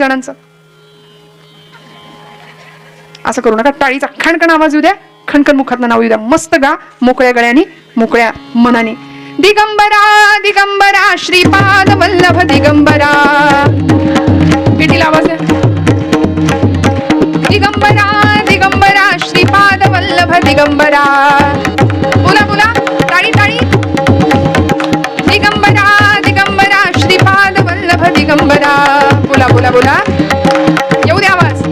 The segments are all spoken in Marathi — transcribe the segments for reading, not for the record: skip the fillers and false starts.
जणांचं असं करू नका. टाळीचा खणखण आवाज येऊ द्या, खणखण मुखातनं नाव येऊ द्या. मस्त गा, मोकळ्या गळ्याने, मोकळ्या मनाने. दिगंबरा दिगंबरा श्रीपाद वल्लभ दिगंबरा. किती आवाज आहे. दिगंबरा दिगंबरा श्रीपाद वल्लभ दिगंबरा. बोला बोला, टाळी टाळी. दिगंबरा दिगंबरा श्रीपाद वल्लभ दिगंबरा. बोला बोला बोला, येऊ द्या आवाज.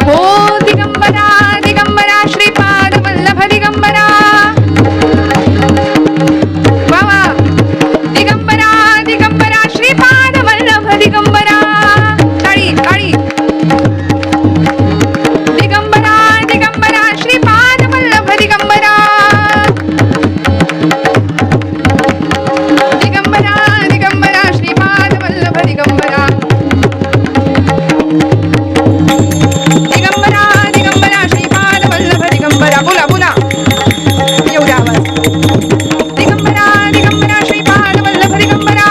हो दिगंबरा दिगंबरा श्रीपाद वल्लभ दिगंबरा. वा वा. दिगंबरा दिगंबरा श्रीपाद वल्लभ दिगंबरा. टाळी टाळी. दिगंबरा दिगंबरा श्रीपाद वल्लभ दिगंबरा. दिगंबरा दिगंबरा श्रीपाद वल्लभ दिगंबरा. दिगंबरा दिगंबरा श्रीपाद वल्लभ दिगंबरा. बोला बोला, येऊ द्या आवाज. दिगंबरा दिगंबरा श्रीपाद वल्लभ दिगंबरा.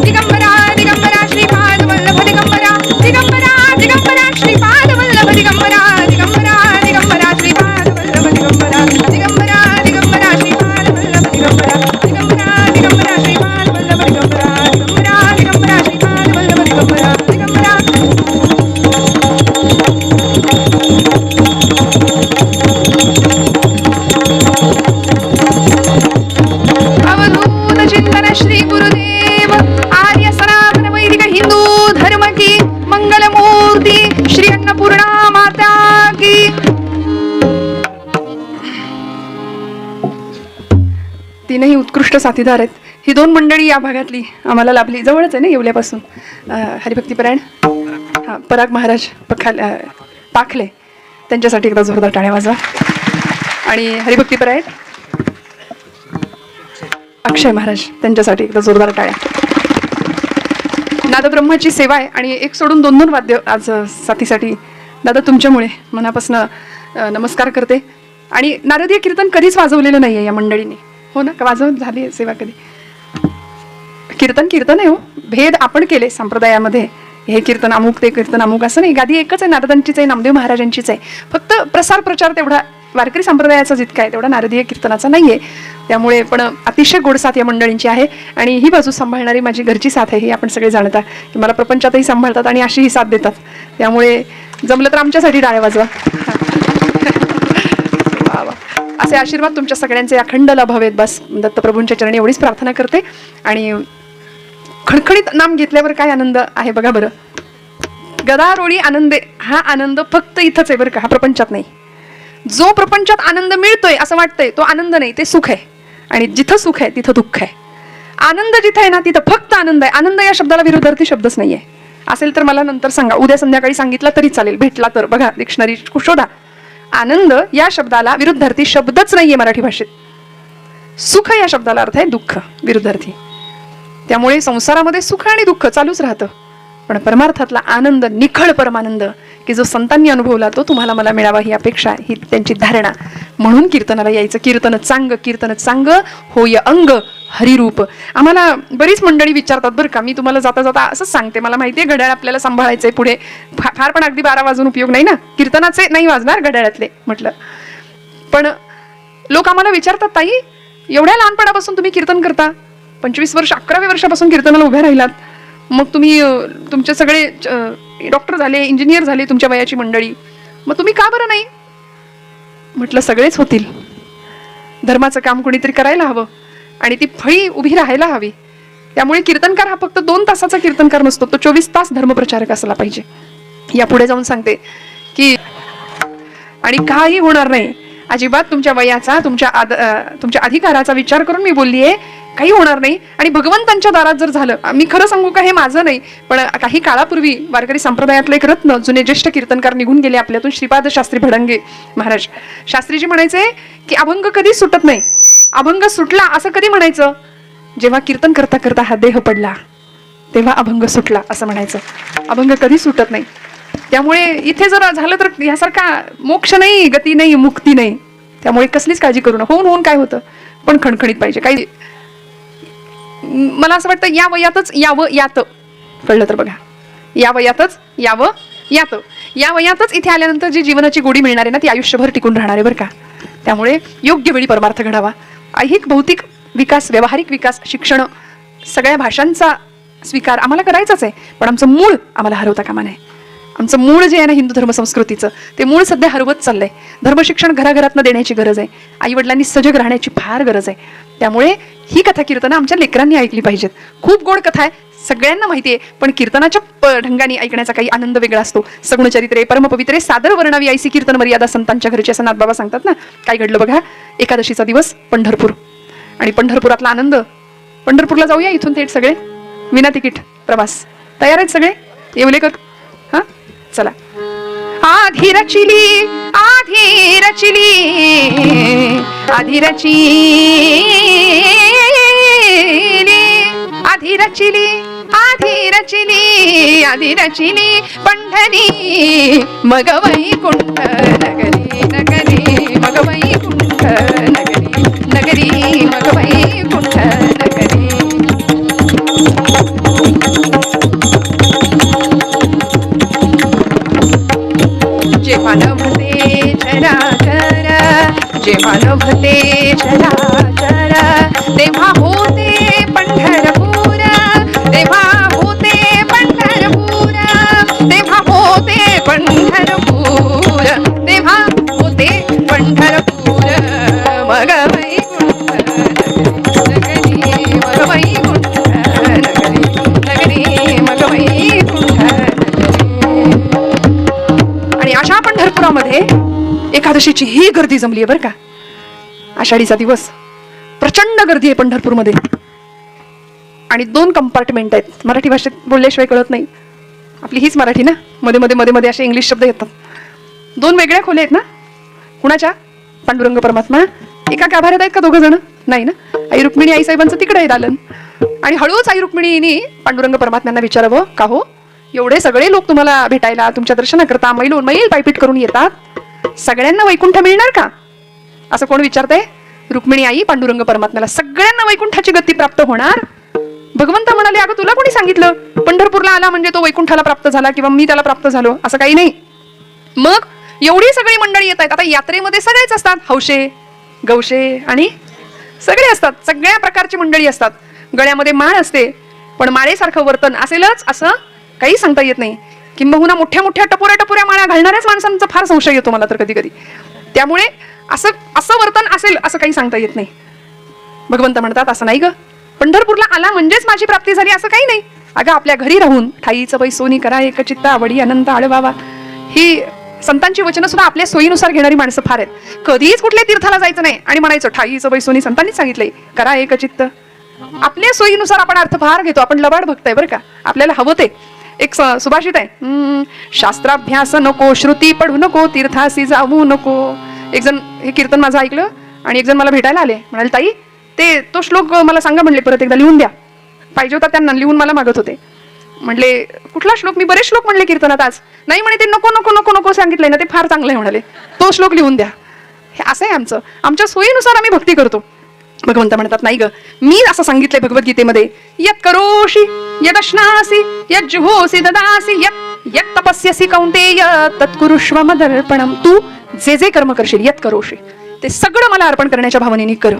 दिगंबरा दिगंबरा श्रीपाद वल्लभ दिगंबरा. दिगंबरा दिगंबरा श्रीपाद वल्लभ दिगंबरा. दिगंबरा दिगंबरा श्रीपाद वल्लभ दिगंबरा. दिगंबरा दिगंबरा श्रीपाद वल्लभ दिगंबरा. दिगंबरा दिगंबरा श्रीपाद वल्लभ दिगंबरा. दिगंबरा दिगंबरा श्रीपाद वल्लभ दिगंबरा. दिगंबरा. अवधूत चिंतन श्री गुरुदेव आर्य सनातन वैदिक हिंदू धर्म की मंगल मूर्ती श्री अन्नपूर्णा माता की. तीनही उत्कृष्ट साथीदार आहेत. ही दोन मंडळी या भागातली आम्हाला लाभली. जवळच आहे ना येवल्यापासून. हरिभक्तीपरायण पराग महाराज पाखले, त्यांच्यासाठी एकदा जोरदार टाळ्या वाजवा. आणि हरिभक्तीपरायण अक्षय महाराज, त्यांच्यासाठी एकदा जोरदार टाळ्या. नादब्रह्माची सेवा आहे आणि एक सोडून दोन दोन वाद्य आज साथीसाठी. दादा तुमच्यामुळे मनापासून नमस्कार करते. आणि नारदीय कीर्तन कधीच वाजवलेलं नाही आहे या मंडळीने, हो ना? का वाजवून झाली सेवा कधी? कीर्तन कीर्तन आहे हो, भेद आपण केले संप्रदायामध्ये. हे कीर्तन अमुक, ते कीर्तन अमुक, असं नाही. गादी एकच आहे, नारदांचीच आहे, नामदेव महाराजांचीच आहे. फक्त प्रसार प्रचार तेवढा वारकरी संप्रदायाचा जितका आहे तेवढा नारदीय कीर्तनाचा नाहीये. त्यामुळे पण अतिशय गोड साथ या मंडळींची आहे. आणि ही बाजू सांभाळणारी माझी घरची साथ आहे, ही आपण सगळे जाणता की मला प्रपंचातही सांभाळतात आणि अशीही साथ देतात. त्यामुळे जमलं तर आमच्यासाठी टाळ्या वाजवा. असे आशीर्वाद तुमच्या सगळ्यांचे अखंड लाभावेत. बस दत्तप्रभूंच्या चरणी एवढीच प्रार्थना करते. आणि खणखणीत नाम घेतल्यावर काय आनंद आहे बघा बरं. गदारोळी आनंदे, हा आनंद फक्त इथंच आहे बरं का, हा प्रपंचात नाही. जो प्रपंचात आनंद मिळतोय असं वाटतंय तो आनंद नाही, ते सुख आहे. आणि जिथं सुख आहे तिथं दुःख आहे. आनंद जिथं आहे ना तिथं फक्त आनंद आहे. आनंद या शब्दाला विरुद्धार्थी शब्दच नाहीये. असेल तर मला नंतर सांगा, उद्या संध्याकाळी सांगितलं तरी चालेल, भेटला तर. बघा डिक्शनरी शोधा. आनंद या शब्दाला विरुद्धार्थी शब्दच नाहीये मराठी भाषेत. सुख या शब्दाला अर्थ आहे दुःख, विरुद्धार्थी. त्यामुळे संसारामध्ये सुख आणि दुःख चालूच राहतं, पण परमार्थातला आनंद, निखळ परमानंद की जो संतांनी अनुभवला तो तुम्हाला मला मिळावा ही अपेक्षा, ही त्यांची धारणा. म्हणून कीर्तनाला यायचं. कीर्तन चांग होय अंग हरिरूप. आम्हाला बरीच मंडळी विचारतात बरं का. मी तुम्हाला जाता जाता असंच सांगते, मला माहिती आहे घड्याळ आपल्याला सांभाळायचंय पुढे. फार पण अगदी 12 वाजून उपयोग नाही ना, कीर्तनाचे नाही वाजणार घड्याळातले म्हटलं. पण लोक आम्हाला विचारतात, ताई एवढ्या लहानपणापासून तुम्ही कीर्तन करता, 25 वर्ष 11व्या वर्षापासून कीर्तनाला उभ्या राहिलात, मग तुम्ही तुमचे सगळे डॉक्टर झाले, इंजिनियर झाले तुमच्या वयाची मंडळी, मग तुम्ही का बरं नाही? म्हटलं सगळेच होतील. धर्माचं काम कोणीतरी करायला हवं आणि ती फळी उभी राहायला हवी. त्यामुळे कीर्तनकार हा फक्त 2 तासाचा कीर्तनकार नसतो, तो 24 तास धर्मप्रचारक असला पाहिजे. या पुढे जाऊन सांगते की आणि काही होणार नाही अजिबात. तुमच्या वयाचा, तुमच्या अधिकाराचा विचार करून मी बोललीये, काही होणार नाही. आणि भगवंतांच्या दारात जर झालं, मी खरं सांगू का, हे माझं नाही पण काही काळापूर्वी वारकरी संप्रदायातले एक रत्न, जुने ज्येष्ठ कीर्तनकार निघून गेले आपल्यातून, श्रीपाद शास्त्री भडंगे महाराज. शास्त्रीजी म्हणायचे की अभंग कधी सुटत नाही. अभंग सुटला असं कधी म्हणायचं, जेव्हा कीर्तन करता करता हा देह पडला तेव्हा अभंग सुटला असं म्हणायचं. अभंग कधी सुटत नाही. त्यामुळे इथे जर झालं तर यासारखा मोक्ष नाही, गती नाही, मुक्ती नाही. त्यामुळे कसलीच काळजी करू नका. होऊन काय होतं, पण खणखणीत पाहिजे. काही मला असं वाटतं या वयातच यावं यात, कळलं तर बघा, या वयातच यावं यात, या वयातच इथे आल्यानंतर जी जीवनाची गोडी मिळणार आहे ना ती आयुष्यभर टिकून राहणार आहे बरं का. त्यामुळे योग्य वेळी परमार्थ घडावा. ऐहिक भौतिक विकास, व्यावहारिक विकास, शिक्षण, सगळ्या भाषांचा स्वीकार आम्हाला करायचाच आहे, पण आमचं मूळ आम्हाला हरवता कामा नये. आमचं मूळ जे आहे ना हिंदू धर्म संस्कृतीचं, ते मूळ सध्या हरवत चाललंय. धर्मशिक्षण घराघरातनं देण्याची गरज आहे. आई वडिलांनी सजग राहण्याची फार गरज आहे. त्यामुळे ही कथा कीर्तनं आमच्या लेकरांनी ऐकली पाहिजेत. खूप गोड कथा आहे, सगळ्यांना माहिती आहे, पण कीर्तनाच्या ढंगाने ऐकण्याचा काही आनंद वेगळा असतो. सगुणचरित्रे परमपवित्रे सादर वर्णावी ऐसी कीर्तन मर्यादा संतांच्या घरची, असं नाथबाबा सांगतात ना. काय घडलं बघा, एकादशीचा दिवस, पंढरपूर, आणि पंढरपुरातला आनंद. पंढरपूरला जाऊया इथून थेट सगळे, विना तिकीट प्रवास. तयार आहेत सगळे? येवलेकर? हा, चला. आधी रचिली आधी रचिली आधी रचिली आधी रचिली आधी रचिली आधी रचिली पंढरी मग वैकुंठ नगरी नगरी मग वैकुंठ नगरी नगरी मग वैकुंठ नगरी. जे मानवते चराचर जे मानवते चराचर तेव्हा होते पंढरपूर तेव्हा होते पंढरपूर तेव्हा होते पंढरपूर तेव्हा होते पंढरपूर मग वैकुंठ नगरी मग वैकुंठ नगरी नगरी मग वैकुंठ नगरी. आणि अशा पंढरपुरामध्ये एकादशीची ही गर्दी जमली आहे बरं का. आषाढीचा दिवस, प्रचंड गर्दी आहे पंढरपूरमध्ये. आणि 2 कंपार्टमेंट आहेत. मराठी भाषेत बोलल्याशिवाय कळत नाही, आपली हीच मराठी ना, मध्ये मध्ये मध्ये मध्ये असे इंग्लिश शब्द येतात. 2 वेगळ्या खोल्या आहेत ना. कुणाच्या? पांडुरंग परमात्मा. एका गाभाऱ्यात आहेत का दोघं जण? नाही ना. आई रुक्मिणी आई साहेबांचं तिकडे आहे दालन. आणि हळूच आई रुक्मिणीने पांडुरंग परमात्म्यांना विचारावं, का हो एवढे सगळे लोक तुम्हाला भेटायला, तुमच्या दर्शनाकरता मैल पायपीट करून येतात, सगळ्यांना वैकुंठ मिळणार का? असं कोण विचारतंय? रुक्मिणी आई पांडुरंग परमात्म्याला. सगळ्यांना वैकुंठाची गती प्राप्त होणार. भगवंत म्हणाले, अगं तुला कोणी सांगितलं पंढरपूरला आला म्हणजे तो वैकुंठाला प्राप्त झाला किंवा मी त्याला प्राप्त झालो? असं काही नाही. मग एवढी सगळी मंडळी येत आहेत. आता यात्रेमध्ये सगळेच असतात, हौशे गौशे आणि सगळे असतात, सगळ्या प्रकारची मंडळी असतात. गळ्यामध्ये माळ असते, पण माळेसारखं वर्तन असेलच असं काही सांगता येत नाही. किंबहुना मोठ्या मोठ्या टपोऱ्या माळा घालणाऱ्याच माणसांचा फार संशय येतो मला तर कधी कधी. त्यामुळे असं असं वर्तन असेल असं काही सांगता येत नाही. भगवंत म्हणतात, असं नाही ग, पंढरपूरला आला म्हणजेच माझी प्राप्ती झाली असं काही नाही. अगं आपल्या घरी राहून ठाईचं बाई सोनी करा एक चित्ता आवडी अनंत आळवावा, ही संतांची वचनं सुद्धा आपल्या सोयीनुसार घेणारी माणसं फार आहेत. कधीच कुठल्या तीर्थाला जायचं नाही आणि म्हणायचं ठाईचं बाई सोनी संतांनीच सांगितलंय करा एक चित्त. आपल्या सोयीनुसार आपण अर्थ फार घेतो. आपण लबाड भक्त आहे बरं का, आपल्याला हवं ते. एक सुभाषित आहे, शास्त्राभ्यास नको, श्रुती पढू नको, तीर्थासी जाऊ नको. एक जण हे कीर्तन माझं ऐकलं आणि एक जण मला भेटायला आले, म्हणाले ताई तो श्लोक मला सांगा म्हणले, परत एकदा लिहून द्या. पाहिजे होता त्यांना, लिहून मला मागत होते. म्हणले कुठला श्लोक? मी बरेच श्लोक म्हणले कीर्तनात आज. नाही म्हणे ते नको नको नको नको सांगितलंय ना, ते फार चांगलं आहे म्हणाले, तो श्लोक लिहून द्या. हे असं आहे आमचं, आमच्या सोयीनुसार आम्ही भक्ती करतो. भगवंत म्हणतात नाही ग, मी असं सांगितलंय भगवद्गीतेमध्ये, यत् करोषि यदश्नासि यज्जुहोसि ददासि यत् तपस्यसि कौंतेय तत्कुरुष्व मदर्पणम. तू जे जे कर्म करशील, यत् करोषि, ते सगळं मला अर्पण करण्याच्या भावनेने कर.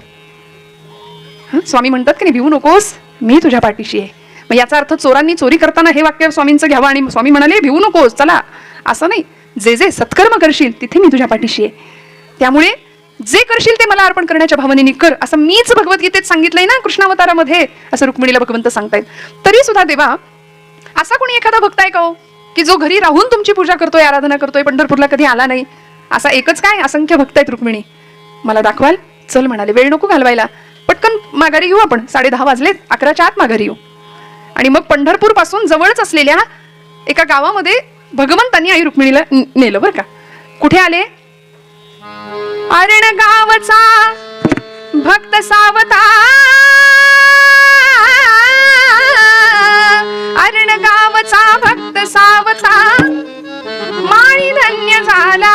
स्वामी म्हणतात की नाही, भिवू नकोस, मी तुझ्या पाठीशी आहे. मग याचा अर्थ चोरांनी चोरी करताना हे वाक्य स्वामींचं घ्यावं आणि स्वामी म्हणाले भिवू नकोस चला, असं नाही. जे जे सत्कर्म करशील तिथे मी तुझ्या पाठीशी आहे. त्यामुळे जे करशील ते मला अर्पण करण्याच्या भावनेने कर, असं मीच भगवद्गीतेत सांगितलंय ना कृष्णावतारामध्ये, असं रुक्मिणीला भगवंत सांगतायत. तरी सुद्धा देवा, असा कोणी एखादा भक्त आहे का हो की जो घरी राहून तुमची पूजा करतोय, आराधना करतोय, पंढरपूरला कधी आला नाही? असा एकच काय, असंख्य भक्त आहेत. रुक्मिणी मला दाखवाल? चल म्हणाले, वेळ नको घालवायला, पटकन माघारी येऊ आपण, 10:30 वाजलेत, 11च्या आत माघारी येऊ. आणि मग पंढरपूर पासून जवळच असलेल्या एका गावामध्ये भगवंतांनी आई रुक्मिणीला नेलं बरं का. कुठे आले? अरण गावचा भक्त सावता, अरण गावचा भक्त सावता, माळी धन्य झाला.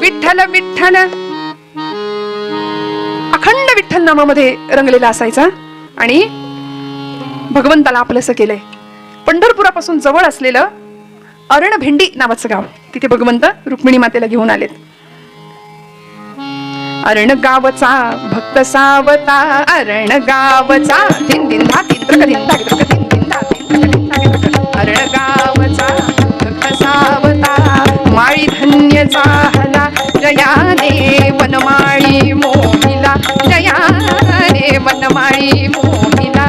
विठ्ठल विठ्ठल अखंड विठ्ठल नामामध्ये रंगलेला असायचा आणि भगवंताला आपलंसं केलंय. पंढरपुरापासून जवळ असलेलं अरणभेंडी नावाचं गाव, तिथे भगवंत रुक्मिणी मातेला घेऊन आलेत. अरण गावचा भक्त सावता, अरण गावचा दिन दिन धा तित्रक दिन धा तित्रक दिन दिन धा तित्रक दिन धा तित्रक. अरण गावचा भक्त सावता, माळी धन्य झाला जयाने वनमाळी मोहिला, जयाने वनमाळी मोहिला.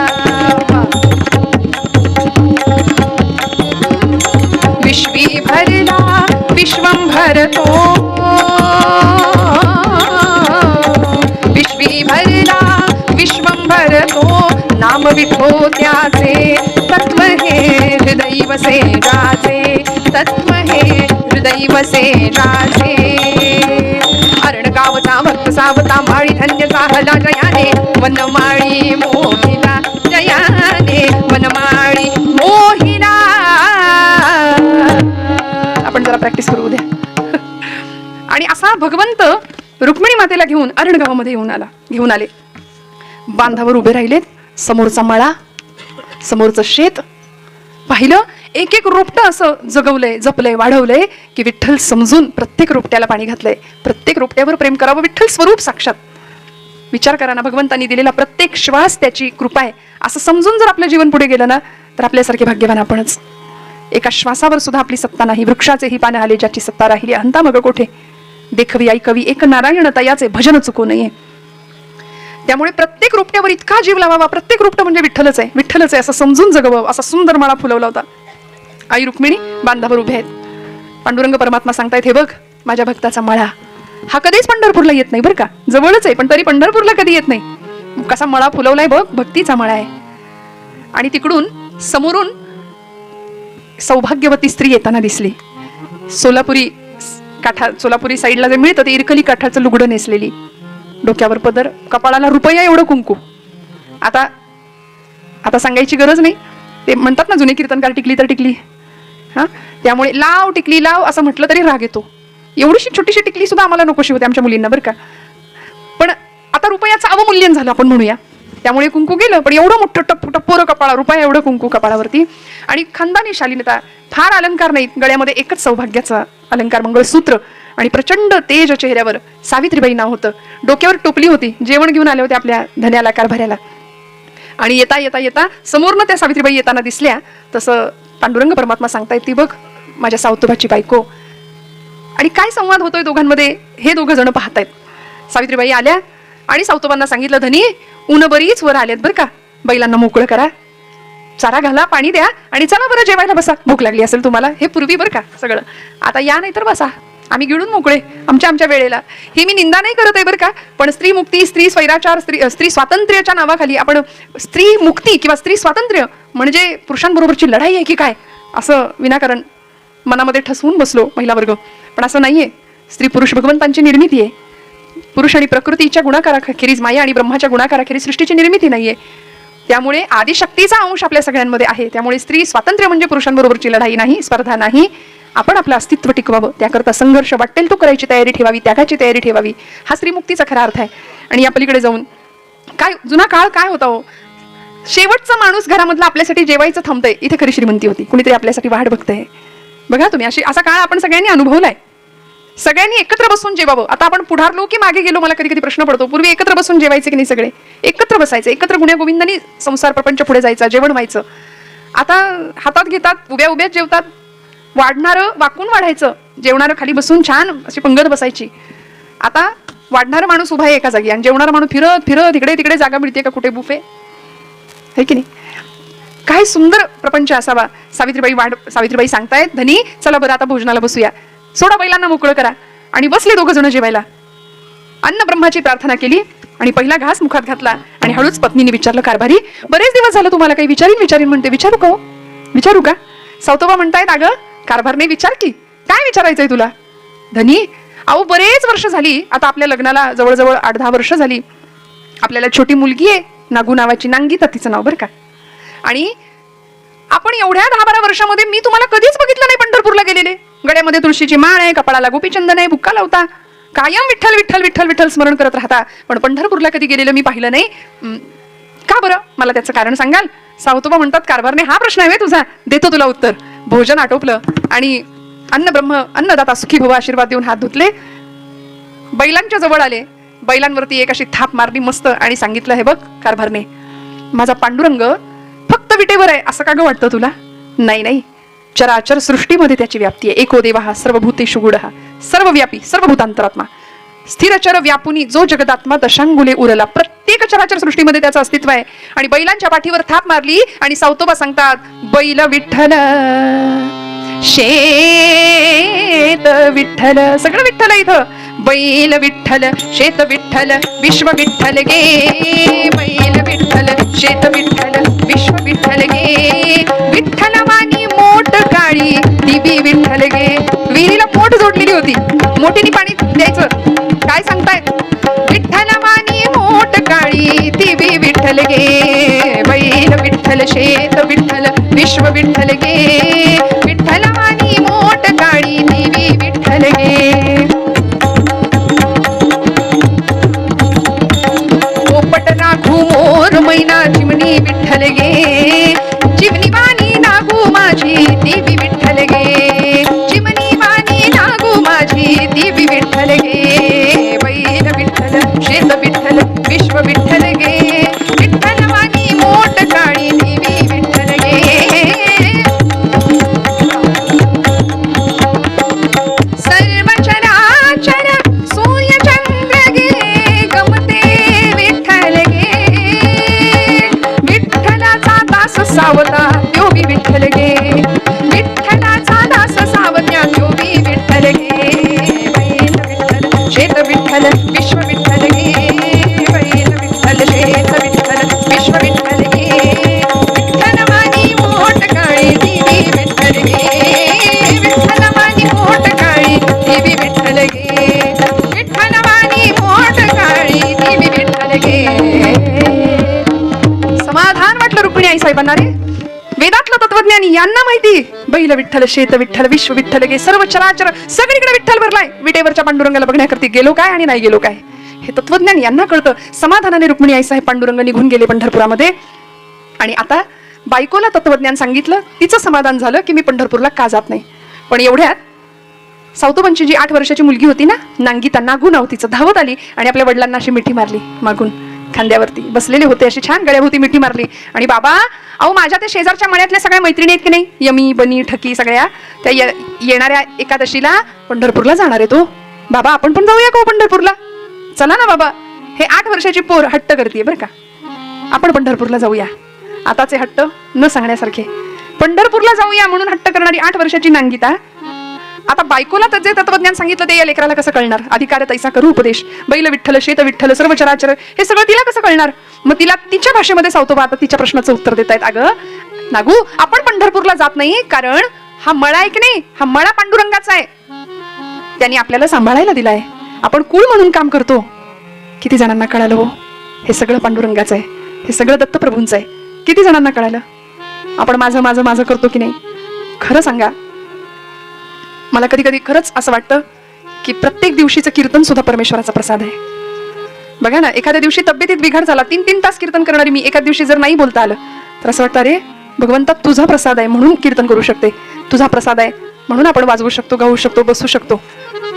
विश्वी भरला विश्वंभर तो, विश्वी भरला विश्वंभर तो, नाम विठो त्याचे तत्व हे हृदय वसे राजे, तत्व हे हृदय वसे राजे. अरण गावचा भक्त सावता, माळी धन्य झाला जयाने वनमाळी मोहिला, जयाने वनमाळी मोहिला. आपण जरा प्रॅक्टिस करू द्या. आणि असा भगवंत रुक्मिणी मातेला घेऊन अरण गावामध्ये घेऊन आले. बांधावर उभे राहिलेत. समोरचा मळा, समोरचं शेत पाहिलं. एक एक रोपटं असं जगवलंय, जपलंय, वाढवलंय की विठ्ठल समजून प्रत्येक रोपट्याला पाणी घातलंय. प्रत्येक रोपट्यावर प्रेम करावं. विठ्ठल स्वरूप साक्षात. विचार करा ना, भगवंतांनी दिलेला प्रत्येक श्वास त्याची कृपा आहे असं समजून जर आपलं जीवन पुढे गेलं ना, तर आपल्यासारखे भाग्यवान आपणच. एका श्वासावर सुद्धा आपली सत्ता नाही. वृक्षाचेही पानं आले ज्याची सत्ता राहिली, अंता मग कोठे. देखवी ऐकवी एक नारायण तयाचे, भजन चुकू नये. त्यामुळे प्रत्येक रोपट्यावर इतका जीव लावावा. प्रत्येक रोपटं म्हणजे विठ्ठलच आहे, विठ्ठलच आहे असं समजून जगवावं. असा सुंदर माळा फुलवला होता. आई रुक्मिणी बांधावर उभे आहेत. पांडुरंग परमात्मा सांगतायत, हे बघ माझ्या भक्ताचा मळा. हा कधीच पंढरपूरला येत नाही बरं का, जवळच आहे पण तरी पंढरपूरला कधी येत नाही. कसा मळा फुलवलाय बघ, भक्तीचा मळा आहे. आणि तिकडून समोरून सौभाग्यवती स्त्री येताना दिसली. सोलापुरी साईडला जे मिळतं ते इरकली काठाचं लुगडं नेसलेली, डोक्यावर पदर, कपाळाला रुपया एवढं कुंकू. आता सांगायची गरज नाही. ते म्हणतात ना जुने कीर्तनकार, टिकली तर टिकली. हा, त्यामुळे लाव टिकली लाव असं म्हटलं तरी राग येतो. एवढीशी छोटीशी टिकली सुद्धा आम्हाला नकोशी होते आमच्या मुलींना बरं का. पण आता रुपयाचं अवमूल्यन झालं आपण म्हणूया, त्यामुळे कुंकू गेलं. पण एवढं मोठं टप्पोरं कपाळा, रुपया एवढं कुंकू कपाळावरती. आणि खानदानी शालीनता, फार अलंकार नाहीत. गळ्यामध्ये एकच सौभाग्याचा अलंकार, मंगळसूत्र. आणि प्रचंड तेज चेहऱ्यावर. सावित्रीबाई नाव होतं. डोक्यावर टोपली होती. जेवण घेऊन आले होते आपल्या धन्याला, कारभाऱ्याला. आणि येता येता येता समोरनं त्या सावित्रीबाई येताना दिसल्या. तसं पांडुरंग परमात्मा सांगतायत, ती बघ माझ्या सावतोबाची बायको. आणि काय संवाद होतोय दोघांमध्ये हे दोघं जण पाहतायत. सावित्रीबाई आल्या आणि सावतोबांना सांगितलं, धनी ऊन बरीच वर आलेत बरं का, बैलांना मोकळं करा, चारा घाला, पाणी द्या आणि चला बरं जेवायला बसा, भूक लागली असेल तुम्हाला. हे पूर्वी बरं का सगळं. आता या नाही तर बसा, आम्ही गिळून मोकळे आमच्या वेळेला. ही मी निंदा नाही करत आहे बरं का, पण स्त्री मुक्ती, स्त्री स्वैराचार, स्त्री स्वातंत्र्याच्या नावाखाली आपण स्त्री मुक्ती किंवा स्त्री स्वातंत्र्य म्हणजे पुरुषांबरोबरची लढाई आहे की काय असं विनाकारण मनामध्ये ठसवून बसलो महिला वर्ग. पण असं नाहीये. स्त्री पुरुष भगवंतांची निर्मिती आहे. पुरुष आणि प्रकृतीच्या गुणाकाराखेरीज, माया आणि ब्रह्माच्या गुणाकाराखेरीज सृष्टीची निर्मिती नाहीये. त्यामुळे आदिशक्तीचा अंश आपल्या सगळ्यांमध्ये आहे. त्यामुळे स्त्री स्वातंत्र्य म्हणजे पुरुषांबरोबरची लढाई नाही, स्पर्धा नाही. आपण आपलं अस्तित्व टिकवावं, त्याकरता संघर्ष वाटेल तो करायची तयारी ठेवावी, त्यागाची तयारी ठेवावी. हा स्त्रीमुक्तीचा खरा अर्थ आहे. आणि या पलीकडे जाऊन काय जुना काळ काय होता हो, शेवटचा माणूस घरामधला आपल्यासाठी जेवायचं थांबतंय, इथे खरी श्रीमंती होती. कुणीतरी आपल्यासाठी वाट बघतंय. बघा तुम्ही, असा काळ आपण सगळ्यांनी अनुभवलाय. सगळ्यांनी एकत्र बसून जेवावं. आता आपण पुढारलो की मागे गेलो, मला कधी कधी प्रश्न पडतो. पूर्वी एकत्र बसून जेवायचे की नाही? सगळे एकत्र बसायचे, एकत्र गुण्यागोविंदांनी संसार प्रपंच पुढे जायचा, जेवण व्हायचं. आता हातात घेतात, उभ्या उभ्याच जेवतात. वाढणारं वाकून वाढायचं, जेवणारं खाली बसून छान अशी पंगत बसायची. आता वाढणारा माणूस उभा आहे एका जागी आणि जेवणारा माणूस फिरत फिरत इकडे तिकडे जागा मिळते का कुठे बुफे आहे की नाही? काय सुंदर प्रपंच असावा. सावित्रीबाई सांगतायत, धनी चला बरं आता भोजनाला बसूया, सोडा बैलांना मोकळं करा. आणि बसले दोघं जण जेवायला. अन्न ब्रह्माची प्रार्थना केली आणि पहिला घास मुखात घातला. आणि हळूच पत्नीने विचारलं, कारभारी बरेच दिवस झालं तुम्हाला काही विचारीन म्हणते. विचारू का? विचारू का? सावतोबा म्हणतायत, अगं कारभारने विचार की, काय विचारायचंय तुला? धनी अहो बरेच वर्ष झाली, आता आपल्या लग्नाला जवळजवळ 8-10 वर्ष झाली. आपल्याला छोटी मुलगी आहे, नागू नावाची, नांगीता तिचं नाव बरं का. आणि आपण एवढ्या 10-12 वर्षामध्ये मी तुम्हाला कधीच बघितलं नाही पंढरपूरला गेलेले. गळ्यामध्ये तुळशीची माळ आहे, कपाळाला गोपीचंदन आहे, बुक्का लावता, कायम विठ्ठल विठ्ठल विठ्ठल विठ्ठल स्मरण करत राहता. पण पंढरपूरला कधी गेलेलं मी पाहिलं नाही. का बरं? मला त्याचं कारण सांगाल? सावतोबा म्हणतात, कारभारने हा प्रश्न आहे तुझा, देतो तुला उत्तर. भोजन आटोपलं आणि अन्नदाता सुखी भव आशीर्वाद देऊन हात धुतले, बैलांच्या जवळ आले, बैलांवरती एक अशी थाप मारली मस्त आणि सांगितलं, हे बघ कारभारने, माझा पांडुरंग फक्त विटेवर आहे असं का ग वाटतं तुला? नाही नाही, चराचर सृष्टीमध्ये त्याची व्याप्ती आहे. एको देवा सर्वभूतेषु गूढः, सर्वव्यापी सर्वभूतांतरात्मा, स्थिरचर व्यापुनी जो जगदात्मा दशांगुले उरला. प्रत्येक चराचर सृष्टीमध्ये त्याचं अस्तित्व आहे. आणि बैलांच्या पाठीवर थाप मारली आणि सावतोबा सांगतात, बैल विठ्ठल शेत विठ्ठल, सगळं विठ्ठल इथं. बैल विठ्ठल शेत विठ्ठल विश्व विठ्ठल गे, बैल विठ्ठल शेत विठ्ठल विश्व विठ्ठल गे, विठ्ठल वाणी मोठ काळी दिबी विठ्ठल गे. विहिरीला मोठ जोडलेली होती, मोठीने पाणी द्यायचं. काय सांगतायत? विठ्ठल वाणी मोठ काळी दिबी विठ्ठल गे, बैल विठ्ठल शेत विठ्ठल विश्व विठ्ठल गे, विठ्ठल वाणी मोठ काळी दिबी विठ्ठल गे. पोपट नागू मोर मैना चिमणी विठ्ठल गे, चिमणी वाणी नागू माझी देवी विठ्ठल गे, चिमणी वाणी नागू माझी देवी विठ्ठल गे, बैल विठ्ठल शेत विठ्ठल विश्व विठ्ठल गे, विठ्ठल वाणी मोठ काळी देवी विठ्ठल गे. सर्व चराचर सूर्य चंद्र गे, गमते विठ्ठल गे, विठ्ठलाचा दास सावता त्यो बी विठ्ठल गे, विठ्ठलाचा दास सावत्या त्यो बी विठ्ठल गे, बैल विठ्ठल शेत विठ्ठल विश्व विठ्ठल गे, बैल विठ्ठल शेत विठ्ठल विश्व विठ्ठल गे, विठ्ठल वाणी मोठ काळी देवी विठ्ठल गे, विठ्ठल वाणी मोठ काळी देवी विठ्ठल गे, विठ्ठल वाणी मोठ काळी देवी विठ्ठल गे. समाधान वाटलं रुक्मिणी आई साहेबांना रे. वेदातलं तत्वज्ञानी यांना माहिती, बैल विठ्ठल शेत विठ्ठल विश्व विठ्ठल गे, सर्व चराचर सगळीकडे विठ्ठल भरलाय. विटेवरच्या पांडुरंगाला बघण्याकरती गेलो काय आणि नाही गेलो काय हे तत्वज्ञान यांना कळतं. समाधानाने रुक्मिणी आई साहेब पांडुरंग निघून गेले पंढरपुरामध्ये. आणि आता बायकोला तत्वज्ञान सांगितलं, तिचं समाधान झालं की मी पंढरपूरला का जात नाही. पण एवढ्यात सावतोबांची जी 8 वर्षाची मुलगी होती ना, नांगिता, नागू नाव तिचं, धावत आली आणि आपल्या वडिलांना अशी मिठी मारली. मागून खांद्यावरती बसलेले होते, अशी छान गळ्याभोवती मिठी मारली. आणि बाबा, अहो माझ्या त्या शेजारच्या मळ्यातल्या सगळ्या मैत्रिणी आहेत की नाही, यमी बनी ठकी सगळ्या, त्या येणाऱ्या एकादशीला पंढरपूरला जाणार आहे तो. बाबा आपण पण जाऊया का पंढरपूरला? चला ना बाबा. हे 8 वर्षाची पोर हट्ट करते बरं का, आपण पंढरपूरला जाऊया. आताचे हट्ट न सांगण्यासारखे. पंढरपूरला जाऊया म्हणून हट्ट करणारी 8 वर्षाची नांगिता आता बायकोला तर जे तत्वज्ञान सांगितलं ते या लेकराला कसं कळणार? अधिकार तैसा करू उपदेश, बैल विठ्ठल शेत विठ्ठल सर्व चराचर, हे सगळं तिला कसं कळणार? मग तिला तिच्या भाषेमध्ये सावतोबा आता तिच्या प्रश्नाचं उत्तर देत आहेत. अगं नागू, आपण पंढरपूरला जात नाही कारण हा मळा आहे की नाही, हा मळा पांडुरंगाचा आहे, त्यांनी आपल्याला सांभाळायला दिलाय. आपण कुळ म्हणून काम करतो. किती जणांना कळालं हो? हे सगळं पांडुरंगाचं आहे, हे सगळं दत्तप्रभूंचं आहे. किती जणांना कळालं? आपण माझं माझं माझं करतो की नाही? खरं सांगा, मला कधी कधी खरंच असं वाटतं की प्रत्येक दिवशीचं कीर्तन सुद्धा परमेश्वराचा प्रसाद आहे. बघा ना, एखाद्या दिवशी तब्येतीत बिघाड झाला, 3-3 तास कीर्तन करणारी मी एखाद्या दिवशी जर नाही बोलता आलं तर असं वाटतं, अरे भगवंता तुझा प्रसाद आहे म्हणून कीर्तन करू शकते, तुझा प्रसाद आहे म्हणून आपण वाजवू शकतो, गाऊ शकतो, बसू शकतो.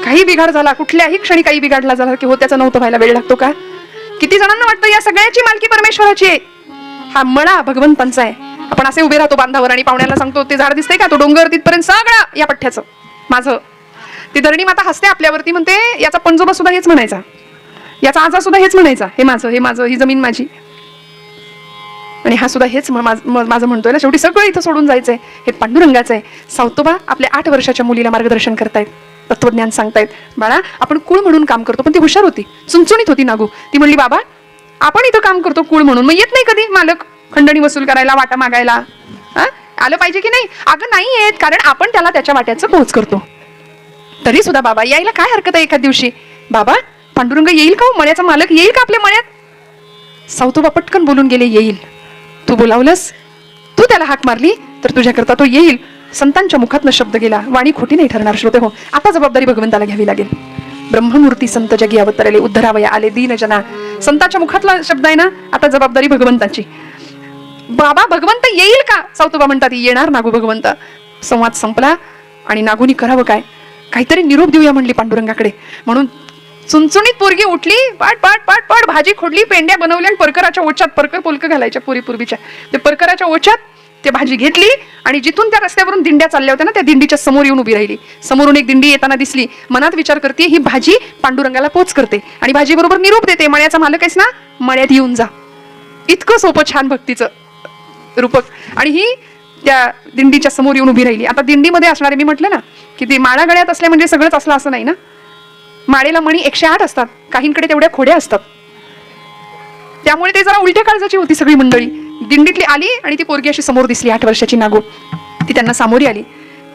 काही बिघाड झाला, कुठल्याही क्षणी काही बिघाडला झाला की हो त्याचा नव्हतं व्हायला वेळ लागतो का? किती जणांना वाटतं या सगळ्याची मालकी परमेश्वराची आहे, हा मळा भगवंतांचा आहे. आपण असे उभे राहतो बांधावर आणि पाहुण्याला सांगतो, ते झाड दिसतंय का, तो डोंगर तिथपर्यंत सगळं या पठ्ठ्याचं माझं. ती धरणी माता हसते आपल्यावरती, म्हणते याचा पंजोबा सुद्धा हेच म्हणायचा, याचा आजा सुद्धा हेच म्हणायचा, हे माझं, हे माझं, ही जमीन माझी, आणि हा सुद्धा हेच माझं म्हणतोय ना. शेवटी सगळं इथं सोडून जायचंय, हे पांडुरंगाचं आहे. सावतोबा आपल्या 8 वर्षाच्या मुलीला मार्गदर्शन करतायत, तत्वज्ञान सांगतायत. बाळा आपण कुळ म्हणून काम करतो, पण ती हुशार होती, चुणचुणीत होती नागू. ती म्हणली, बाबा आपण इथं काम करतो कुळ म्हणून, मग येत नाही कधी मालक खंडणी वसूल करायला, वाटा मागायला? आलं पाहिजे की नाही? अगं नाही येत, कारण आपण त्याला त्याच्या वाट्याचं पोहोच करतो. तरी सुद्धा बाबा यायला काय हरकत आहे एखाद दिवशी? बाबा पांडुरंग येईल का? मळ्याचा मालक येईल का आपल्या मळ्यात? सावतोबा पटकन बोलून गेले, येईल. तू बोलावलंस, तू त्याला हाक मारली तर तुझ्याकरता तो येईल. संतांच्या मुखातनं शब्द गेला, वाणी खोटी नाही ठरणार. श्रोते हो, आता जबाबदारी भगवंताला घ्यावी लागेल. ब्रह्ममूर्ती संत जगी अवतरले, उद्धरावया आले दीन जना. संताच्या मुखातला शब्द आहे ना. आता जबाबदारी भगवंताची. बाबा भगवंत येईल का? सावतोबा म्हणतात येणार नागू भगवंत. संवाद संपला आणि नागूनी करावं काय? काहीतरी निरोप देऊया म्हणली पांडुरंगाकडे. म्हणून चुणचुणीत पोरगी उठली, पाट पाट पाट पाट भाजी खोडली, पेंड्या बनवल्या आणि परकराच्या ओच्यात, परकर पोलक घालायच्या पूर्वीच्या, ते परकराच्या ओच्यात ते भाजी घेतली आणि जिथून त्या रस्त्यावरून दिंड्या चालल्या होत्या ना, त्या दिंडीच्या समोर येऊन उभी राहिली. समोरून एक दिंडी येताना दिसली. मनात विचार करते ही भाजी पांडुरंगाला पोच करते आणि भाजी बरोबर निरोप देते, मळ्याचा मालक आहेस ना, मळ्यात येऊन जा. इतकं सोपं छान भक्तीचं रूपक. आणि ही त्या दिंडीच्या समोर येऊन उभी राहिली. आता दिंडीमध्ये असणारे, मी म्हटलं ना की ती माळा गळ्यात असल्या म्हणजे सगळंच असलं असं नाही ना. माळेला मणी 108 असतात, काहींकडे तेवढ्या खोड्या असतात. त्यामुळे ते जरा उलट्या काळजाची होती सगळी मंडळी. दिंडीतली आली आणि ती पोरगी अशी समोर दिसली, 8 वर्षाची नागू. ती त्यांना सामोरी आली.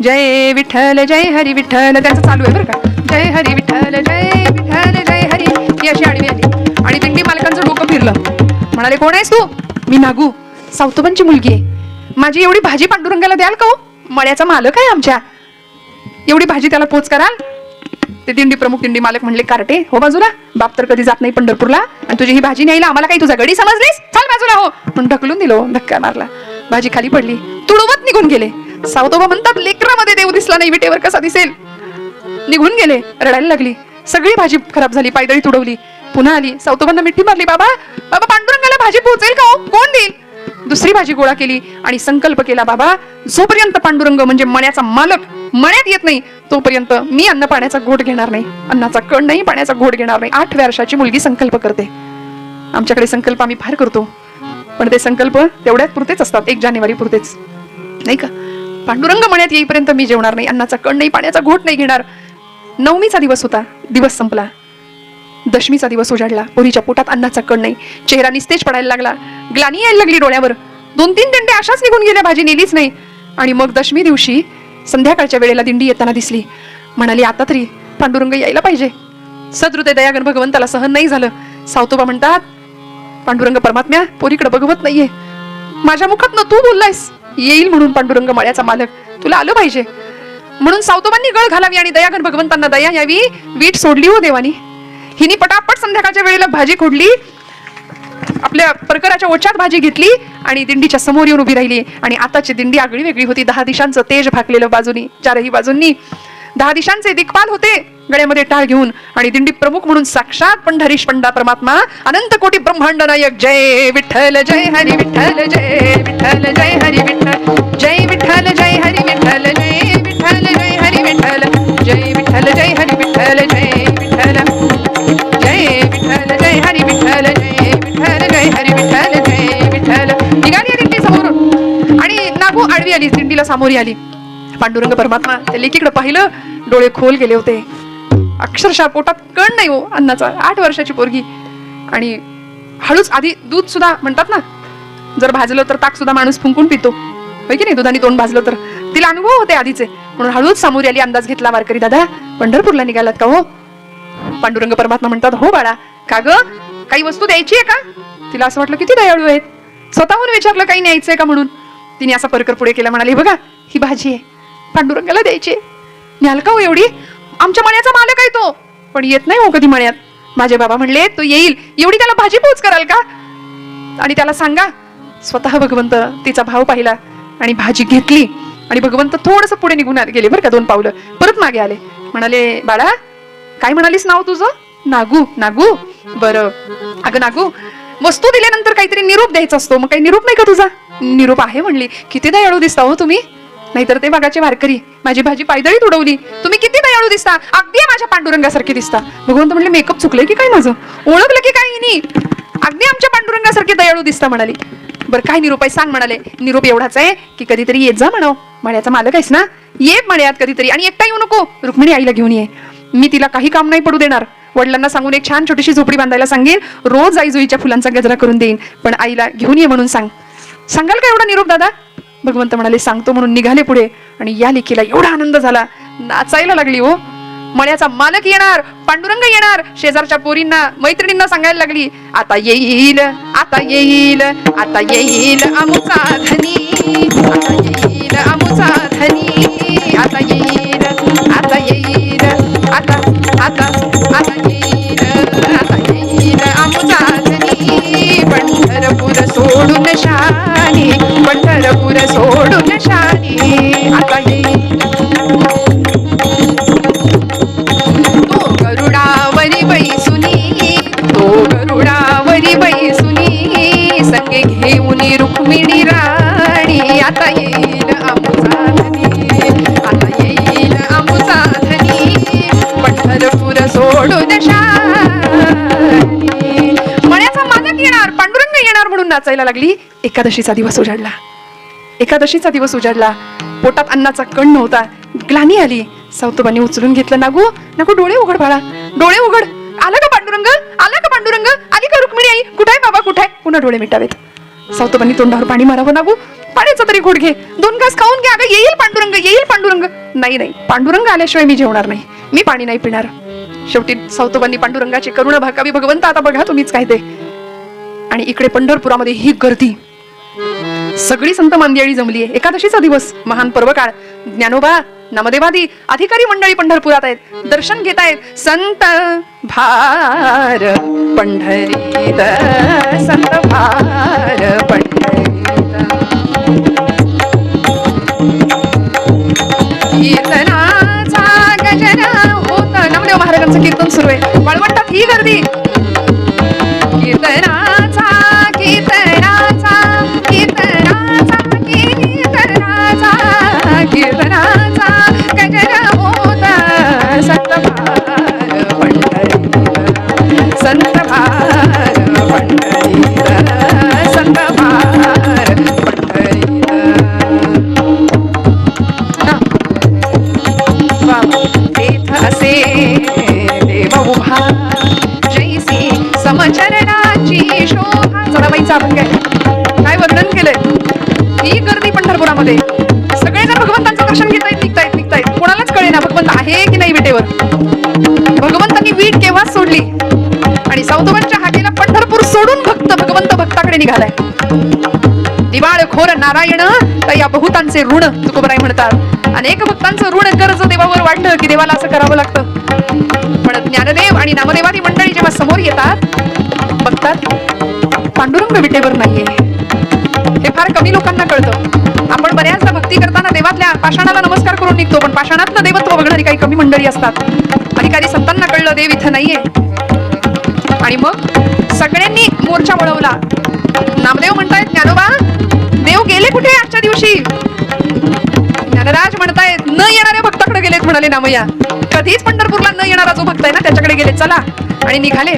जय विठ्ठल जय हरी विठ्ठल त्यांचं चालू आहे बरं का. जय हरी विठ्ठल जय विठ्ठल जय हरी. ही अशी आडवी आली आणि दिंडी मालकांचं डोकं फिरलं. म्हणाले कोण आहेस तू? मी नागू, सावतोबांची मुलगी आहे. माझी एवढी भाजी पांडुरंगाला द्याल का हो? मळ्याचा मालक आहे आमच्या, एवढी भाजी त्याला पोच कराल? ते दिंडी प्रमुख, दिंडी मालक म्हणले कार्टे हो बाजूला, बाप तर कधी जात नाही पंढरपूरला आणि तुझी ही भाजी न्यायला आम्हाला काही तुझा गडी समजलीस? चल बाजूला हो. पण ढकलून दिलो, धक्का मारला, भाजी खाली पडली, तुडवत निघून गेले. सावतोबा म्हणतात लेकरामध्ये देव दिसला नाही, विटेवर कसा दिसेल? निघून गेले. रडायला लागली, सगळी भाजी खराब झाली, पायदळी तुडवली. पुन्हा आली, सावतोबांना मिठी मारली. बाबा बाबा पांडुरंगाला भाजी पोहोचेल का हो? कोण देईल? दुसरी भाजी गोळा केली आणि संकल्प केला, बाबा जोपर्यंत पांडुरंग म्हणजे मण्याचा मालक मण्यात येत नाही तोपर्यंत मी अन्न पाण्याचा घोट घेणार नाही, अन्नाचा कण नाही, पाण्याचा घोट घेणार नाही. 8 वर्षाची मुलगी संकल्प करते. आमच्याकडे संकल्प आम्ही फार करतो, पण ते संकल्प तेवढ्याच पुरतेच असतात, 1 जानेवारी पुरतेच, नाही का? पांडुरंग मण्यात येईपर्यंत मी जेवणार नाही, अन्नाचा कण नाही, पाण्याचा घोट नाही घेणार. 9मीचा दिवस होता, दिवस संपला. 10मीचा दिवस उजाडला. पोरीच्या पोटात अन्नाचा कण नाही, चेहरा निस्तेज पडायला लागला, ग्लानी यायला लागली डोळ्यावर. 2-3 दिंडे अशाच निघून गेल्या, भाजी नेलीच नाही. आणि मग 10मी दिवशी संध्याकाळच्या वेळेला दिंडी येताना दिसली. म्हणाली आता तरी पांडुरंग यायला पाहिजे. सदृदय दयागण भगवंताला सहन नाही झालं. सावतोबा म्हणतात पांडुरंग परमात्म्या पोरीकडे बघवत नाहीये, माझ्या मुखात न तू बोललायस येईल म्हणून पांडुरंग मळ्याचा मालक, तुला आलं पाहिजे. म्हणून सावतोबांनी गळ घालावी आणि दयागण भगवंतांना दया यावी. वीट सोडली हो देवानी. हिनी पटापट संध्याकाळच्या वेळेला भाजी खोडली, आपल्या परकराच्या ओच्यात भाजी घेतली आणि दिंडीच्या समोर येऊन उभी राहिली. आणि आताची दिंडी आगळी वेगळी होती. 10 दिशांचं तेज भाकलेलं बाजूनी, 4ही बाजूंनी 10 दिशांचे दिक्पाल होते गळ्यामध्ये टाळ घेऊन. आणि दिंडी प्रमुख म्हणून साक्षात पंढरीश पंडा परमात्मा, अनंत कोटी ब्रह्मांड नायक. जय विठ्ठल जय हरी विठ्ठल, जय विठ्ठल जय हरी विठ्ठल, जय विठ्ठल जय हरी विठ्ठल, जय विठ्ठल जय हरी विठ्ठल, जय विठ्ठल जय हरी विठ्ठल, जय विठ्ठल जय विठ्ठल जय हरी विठ्ठल, जय विठ्ठल जय हरी विठ्ठल, जय विठ्ठल. निघाली दिंडी समोरून आणि नागू आडवी आली, दिंडीला सामोरी आली. पांडुरंग परमात्मा त्या लेकीकडे पाहिलं, डोळे खोल गेले होते. अक्षरशः पोटात कण नाही हो अन्नाचा, 8 वर्षाची पोरगी. आणि हळूच, आधी दूध सुद्धा म्हणतात ना, जर भाजलं तर ताक सुद्धा माणूस फुंकून पितो, होय की नाही? दुधाने तोंड भाजलं तर. तिला अनुभव होते आधीचे, म्हणून हळूच सामोरी आली. अंदाज घेतला, वारकरी दादा पंढरपूरला निघालात का हो? पांडुरंग परमात्मा म्हणतात हो बाळा. का ग, काही वस्तू द्यायची आहे का? तिला असं वाटलं किती दयाळू आहेत, स्वतःहून विचारलं काही न्यायचंय का म्हणून. तिने असा परकर पुढे केला, म्हणाली बघा ही भाजी आहे, पांडुरंगाला द्यायची, न्याल का हो एवढी? आमच्या मण्याचा मालक आहे तो, पण येत नाही हो कधी मण्यात. माझे बाबा म्हणले तो येईल, एवढी त्याला भाजी पोच कराल का? आणि त्याला सांगा. स्वतः भगवंत तिचा भाव पाहिला आणि भाजी घेतली. आणि भगवंत थोडस पुढे निघून गेले बरं का, 2 पावलं, परत मागे आले. म्हणाले बाळा काय म्हणालीस नाव तुझं? नागू. नागू, बरं. अगं नागू, वस्तू दिल्यानंतर काहीतरी निरोप द्यायचा असतो, मग काही निरोप नाही का तुझा? निरोप आहे म्हणली. किती दयाळू दिसता हो तुम्ही, नाहीतर ते बघाचे वारकरी माझी भाजी पायदळी तुडवली, तुम्ही किती दयाळू दिसता, अगदी माझ्या पांडुरंगासारखे दिसता. भगवंत म्हणले मेकअप चुकले की काय माझं, ओळखलं की काय हिनी? अगदी आमच्या पांडुरंगासारखे दयाळू दिसता म्हणाली. बरं काय निरोप आहे सांग? म्हणाले निरोप एवढाच आहे की कधीतरी येत जा म्हणाव, मळ्याचा मालक आहेस ना, ये मळ्यात कधीतरी, आणि एकटा येऊ नको, रुक्मिणी आईला घेऊन ये. मी तिला काही काम नाही पडू देणार. वडिलांना सांगून एक छान छोटीशी झोपडी बांधायला सांगेल, रोज आई जुईच्या फुलांचा गजरा करून देईन, पण आईला घेऊन ये म्हणून सांग. सांगाल का एवढा निरोप दादा? भगवंत म्हणाले सांगतो म्हणून निघाले पुढे. आणि या लेकीला एवढा आनंद झाला, नाचायला लागली हो. मळ्याचा मालक येणार, पांडुरंग येणार. शेजारच्या पोरींना मैत्रिणींना सांगायला लागली आता येईल, आता येईल, आता येईल अमुचा धनी, आता येईल अमुचा धनी, आता येईल, आता येईल, आता आता आता येईल आमचा धनी, पंढरपूर सोडून शानी, पंढरपूर सोडून शानी, आता येईल तो गरुडावरी बैसुनी, तो गरुडावरी बैसुनी, संगे घेऊन रुक्मिणी राणी, आता येईल आमचा धनी, आता येईल आमचा धनी, पंढरपूर सोडून शानी. मण्याचा मालक येणार, पांडुरंग येणार म्हणून नाचायला लागली. एकादशीचा दिवस उजाडला, एकादशीचा दिवस उजाडला. पोटात अन्नाचा कण नव्हता, ग्लानी आली. सावतोबांनी उचलून घेतलं. नागू नागू डोळे उघड बाळा, डोळे उघड. आला का पांडुरंग, आला का पांडुरंग, आली का रुक्मिणी आई, कुठाय बाबा कुठाय. पुन्हा डोळे मिटावेत. सावतोबांनी तोंडावर पाणी मारावं. नागू पाण्याचा तरी घोट घे, 2 घास खाऊन घ्या. अगं येईल पांडुरंग, येईल पांडुरंग. नाही नाही, पांडुरंग आल्याशिवाय मी जेवणार नाही, मी पाणी नाही पिणार. शेवटी सावतोबांनी पांडुरंगाची करुणा भाकावी. भगवंत आता बघा तुम्हीच काय ते. आणि इकडे पंढरपुरामध्ये ही गर्दी, सगळी संत मंडळी जमली आहे. एकादशीचा दिवस, महान पर्वकाळ. ज्ञानोबा, नामदेवादी अधिकारी मंडळी पंढरपुरात आहेत, दर्शन घेत आहेत. संत भार पंढरीत, संत भार पंढरीत, कीर्तनाचा गजर होत. नामदेव महाराजांचं कीर्तन सुरू आहे. वाळवंटात ही गर्दी. कीर्तनाचा कीर्तनाचा कीर्तनाचा कीर्तनाचा कीर्तनाचा गजर होत. संत भार पंढरीत, संत भार पंढरीत, संत भार पंढरीत. तेथ असे देव उभा, जैसी समचरणाची शोभा. जनाबाईचा अभंग आहे. काय वर्णन केलंय. ही गर्दी पंढरपुरामध्ये, सगळेजण भगवंतांचं दर्शन घेतायत, निघतायत निघतायत. कोणालाच कळेना भगवंत आहे की नाही विटेवर. भगवंतांनी वीट केव्हाच सोडली आणि सावतोबांच्या हाकेला पंढरपूर सोडून भक्त भगवंत भक्ताकडे निघालाय. दिवाळखोर नारायण या बहुतांचे ऋण, तुकोबराय म्हणतात. अनेक भक्तांचं ऋण कर्ज देवावर वाटलं की देवाला असं करावं लागतं. पण ज्ञानदेव आणि नामदेवादी मंडळी जेव्हा समोर येतात, बघतात पांडुरंग विटेवर नाहीये. हे फार कमी लोकांना कळतं. आपण बऱ्याचदा भक्ती करताना देवातल्या पाषाणाला नमस्कार करून निघतो, पण पाषाणातलं देवत्व बघणारी काही कमी मंडळी असतात. अधिकारी संतांना कळलं देव इथं नाहीये, आणि मग सगळ्यांनी मोर्चा वळवला. नामदेव म्हणतायत, ज्ञानोबा देव गेले कुठे आजच्या दिवशी. ज्ञानराज म्हणतायत, न येणाऱ्या भक्ताकडे गेलेत म्हणाले नामय्या. कधीच पंढरपूरला न येणारा जो भक्त आहे ना त्याच्याकडे गेले. चला, आणि निघाले.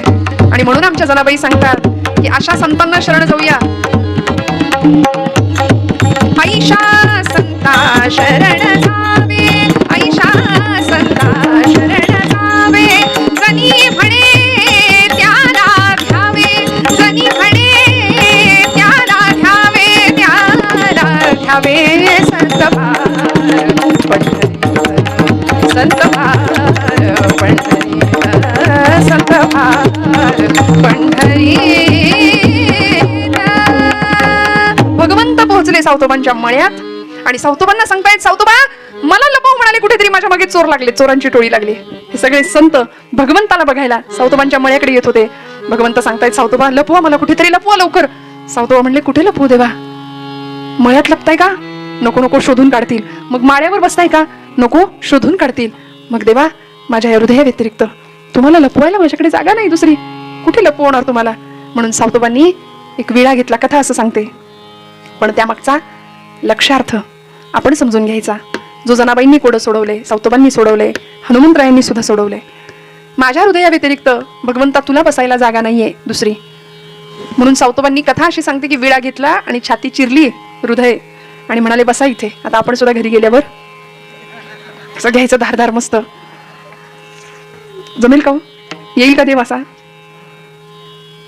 आणि म्हणून आमच्या जनाबाई सांगतात की अशा संतांना शरण जाऊया. ऐशा संता शरण जावे, ऐशा संता शरण जावे, जनी म्हणे त्याला घ्यावे, जनी म्हणे त्याला घ्यावे, त्याला घ्यावे. संत भार पंढरीत, संत भार पंढरीत, संत भार पंढरीत. भगवंत पोहोचले सावतोबांच्या मळ्यात आणि सावतोबांना सांगतायत, सावतोबा मला लपव म्हणाले, कुठेतरी माझ्या मागे चोर लागले, चोरांची टोळी लागली. हे सगळे संत भगवंताला बघायला सावतोबांच्या मळ्याकडे येत होते. भगवंत सांगतायत, सावतोबा लपवा मला, कुठेतरी लपवा लवकर. सावतोबा म्हणले, कुठे लपवू देवा. मळ्यात लपताय का. नको नको, शोधून काढतील. मग माळ्यावर बसताय का. नको, शोधून काढतील. मग देवा माझ्या हृदया व्यतिरिक्त तुम्हाला लपवायला माझ्याकडे जागा नाही दुसरी, कुठे लपवणार तुम्हाला. म्हणून सावतोबांनी एक विळा घेतला. कथा असं सांगते, पण त्यामागचा लक्षार्थ आपण समजून घ्यायचा. जो जनाबाईंनी कोडं सोडवले, सावतोबांनी सोडवले, हनुमंतरायांनी सुद्धा सोडवले. माझ्या हृदया व्यतिरिक्त भगवंता तुला बसायला जागा नाहीये दुसरी. म्हणून सावतोबांनी कथा अशी सांगते की विळा घेतला आणि छाती चिरली हृदय आणि म्हणाले, बसा इथे. आता आपण सुद्धा घरी गेल्यावर असं घ्यायचं धारधार मस्त. जमेल का. येईल का देव असा.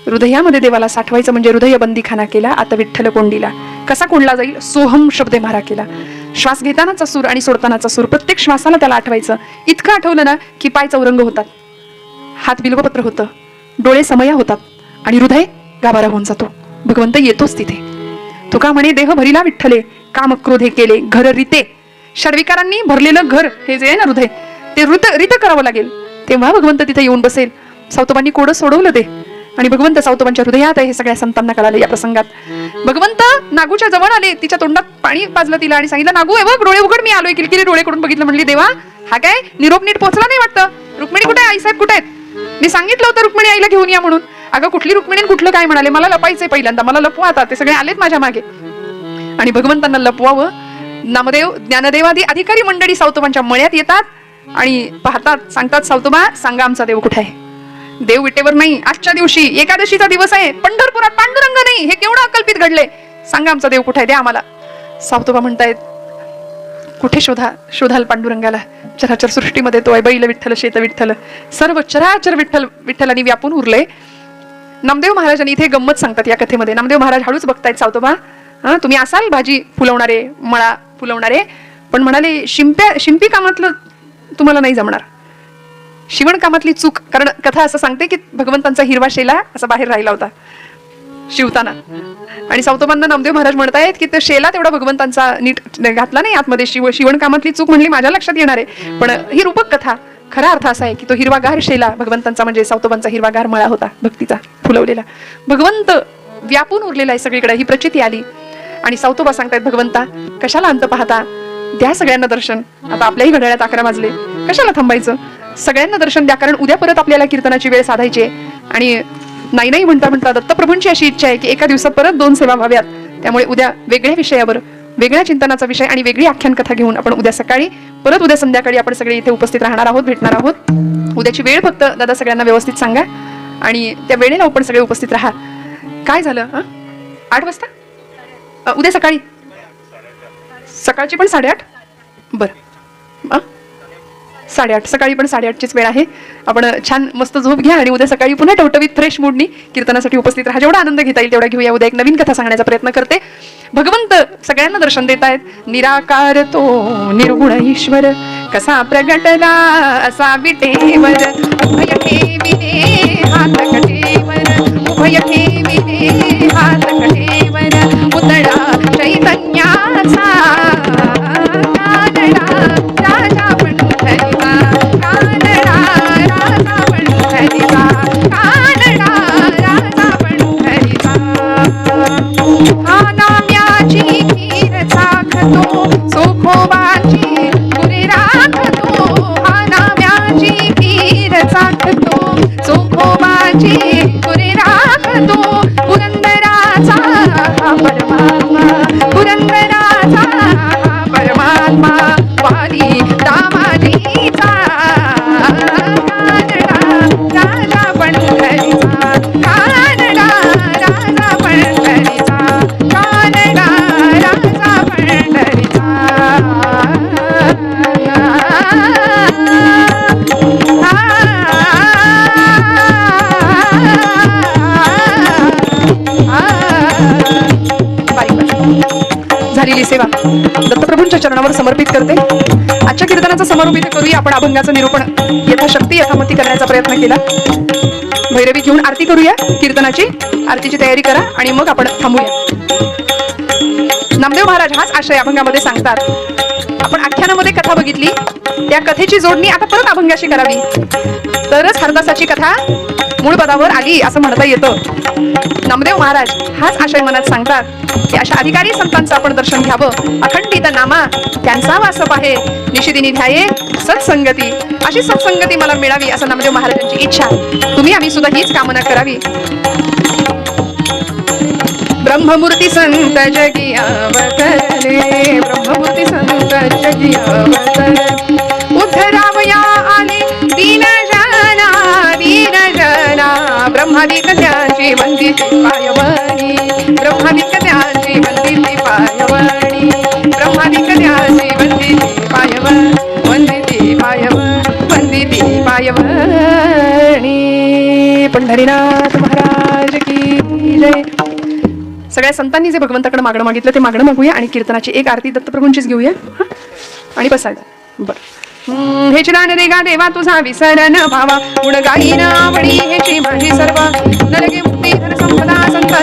हृदयामध्ये देवाला साठवायचं म्हणजे हृदय बंदीखाना केला. आता विठ्ठल कोंडीला कसा कोंडला जाईल. सोहम शब्दे मारा केला. श्वास घेतानाचा सूर आणि सोडतानाचा सूर, प्रत्येक श्वासाला त्याला आठवायचं. इतकं आठवलं ना की पाय चौरंग होतात, हात बिल्वपत्र होतं, डोळे समया होतात आणि हृदय गाभारा होऊन जातो. भगवंत येतोच तिथे. तुका म्हणे, देह भरिला विठ्ठले, काम क्रोधे केले घर रीते. षडविकारांनी भरलेलं घर हे जे आहे ना हृदय, ते रीत करावं लागेल. तेव्हा भगवंत तिथे येऊन बसेल. सावतोबांनी कोडं सोडवलं ते आणि भगवंत सावतोबांच्या हृदयात आहे हे सगळ्या संतांना कळाले. या प्रसंगात भगवंत नागूच्या जवळ आले, तिच्या तोंडात पाणी पाजलं तिला आणि सांगितलं, नागू हे बघ डोळे उघड, मी आलोय. किलकिरी डोळे कडून बघितलं, म्हणली देवा हा काय निरोप नीट पोहोचला नाही वाटतं. रुक्मिणी कुठे आहे, आईसाहेब कुठे आहेत? मी सांगितलं होतं रुक्मिणी आईला घेऊन या म्हणून. अगं कुठली रुक्मिणी कुठलं काय म्हणाले, मला लपायचंय पहिल्यांदा, मला लपवा आता. ते सगळे आलेत माझ्या मागे आणि भगवंतांना लपवावं. नामदेव ज्ञानदेवादी अधिकारी मंडळी सावतोबांच्या मळ्यात येतात आणि पाहतात, सांगतात, सावतोबा सांगा आमचा देव कुठे आहे. देव विटेवर नाही, आजच्या दिवशी एकादशीचा दिवस आहे, पंढरपुरात पांडुरंग नाही, हे केवढं अकल्पित घडले. सांगा आमचा देव कुठे आहे, द्या आम्हाला. सावतोबा म्हणतायत, कुठे शोधाल पांडुरंगाला, चराचर सृष्टीमध्ये तो आहे. बैल विठ्ठल, शेत विठ्ठल, सर्व चराचर विठ्ठल विठ्ठलांनी व्यापून उरले. नामदेव महाराजांनी इथे गंमत सांगतात या कथेमध्ये. नामदेव महाराज हळूच बघतायत सावतोबा, तुम्ही असाल भाजी फुलवणारे, मळा फुलवणारे, पण म्हणाले शिंपी कामातलं तुम्हाला नाही जमणार, शिवण कामातली चूक. कारण कथा असं सांगते की भगवंतांचा हिरवा शेला असा बाहेर राहिला होता शिवताना आणि सावतोबांना नामदेव महाराज म्हणतायत की तो शेला तेवढा भगवंतांचा नीट घातला नाही आतमध्ये. शिवण कामातली चूक म्हणली माझ्या लक्षात येणार आहे, पण ही रूपक कथा. खरा अर्थ असा आहे की तो हिरवागार शेला भगवंतांचा म्हणजे सावतोबांचा हिरवागार मळा होता भक्तीचा फुलवलेला. भगवंत व्यापून उरलेला आहे सगळीकडे, ही प्रचिती आली आणि सावतोबा सांगतायत, भगवंता कशाला अंत पाहता, द्या सगळ्यांना दर्शन. आता आपल्याही घड्याळात 11 वाजले, कशाला थांबायचं, सगळ्यांना दर्शन द्या. कारण उद्या परत आपल्याला कीर्तनाची वेळ साधायची आहे आणि नाही म्हणता म्हणता दत्तप्रभूंची अशी इच्छा आहे की एका दिवसात परत 2 सेवा व्हाव्यात. त्यामुळे उद्या वेगळ्या विषयावर, वेगळ्या चिंतनाचा विषय आणि वेगळी आख्यान कथा घेऊन आपण उद्या सकाळी परत उद्या संध्याकाळी आपण सगळे इथे उपस्थित राहणार आहोत, भेटणार आहोत. उद्याची वेळ फक्त दादा सगळ्यांना व्यवस्थित सांगा आणि त्या वेळेला आपण सगळे उपस्थित राहा. काय झालं 8 वाजता उद्या सकाळी, सकाळची पण 8:30. बरं 8:30 सकाळी पण 8:30चीच वेळ आहे. आपण छान मस्त झोप घ्या आणि उद्या सकाळी पुन्हा टवटवीत फ्रेश मूडनी कीर्तनासाठी उपस्थित राहा. जेवढा आनंद घेता येईल तेवढा घेऊया. उद्या एक नवीन कथा सांगण्याचा प्रयत्न करते. भगवंत सगळ्यांना दर्शन देत आहेत. निराकार तो निर्गुण ईश्वर कसा प्रगटला असा विटेवर, उभय ठेविले हात कटेवर, उभय ठेविले हात कटेवर, उतळा चैतन्याचा राजा पंढरीचा, कानडा राजा पंढरीचा, कानडा राजा पंढरीचा. हा नाम्याची खीर चाखतो सुखोबाची गुरे राखतो, हा नाम्याची खीर चाखतो सुखोबाची गुरे राखतो. पुरंदराचा हा परमात्मा, पुरंदराचा हा परमात्मा, वारी दामाजीचा, कानडा राजा पंढरीचा, कानडा राजा पंढरीचा, कानडा राजा पंढरीचा. झालेली सेवा दत्तप्रभूंच्या चरणावर समर्पित करते. आजच्या कीर्तनाचा समारोप इथे करूया. आपण अभंगाचं निरूपण यथाशक्ती यथामती करण्याचा प्रयत्न केला. भैरवी घेऊन आरती करूया. कीर्तनाची आरतीची तयारी करा आणि मग आपण थांबूया. नामदेव महाराज हाच आशय अभंगामध्ये सांगतात. आपण आख्यानामध्ये कथा बघितली, त्या कथेची जोडणी आता परत अभंगाशी करावी, तरच हरदासाची कथा मूळ पदावर आली असं म्हणता येतं. नामदेव महाराज हाच आशय मनात सांगतात की अशा अधिकारी संतांचं आपण दर्शन घ्यावं. अखंडित नामा त्यांचा वास पाहे, निशिदिनी ध्याये सत्संगती, अशी सत्संगती मला मिळावी असं नामदेव महाराजांची इच्छा. तुम्ही आम्ही सुद्धा हीच कामना करावी. ब्रह्ममूर्ती संत जगी अवतरले, ब्रह्ममूर्ती संत जगी अवतरले, उद्धरावया आले दीन जना, ब्रह्मादिक त्यांची वंदिती पायवणी, ब्रह्मादिक त्यांची वंदिती पायवणी, ब्रह्मादिक त्यांची वंदिती पायवणी, वंदिती पायवणी, वंदिती पायवणी. पंढरीनाथ महाराज की जय. सगळ्या संतांनी जे भगवंताकडे मागणं मागितलं ते मागणं मागूया आणि कीर्तनाची एक आरती दत्तप्रभूंचीच घेऊया आणि बसायचं. बरं. हे चिदान देगा देवा तुझा विसर न भावा, गुण गाईन आवडी हेची माझी सर्व, नरगे मुक्ती धन संपदा संत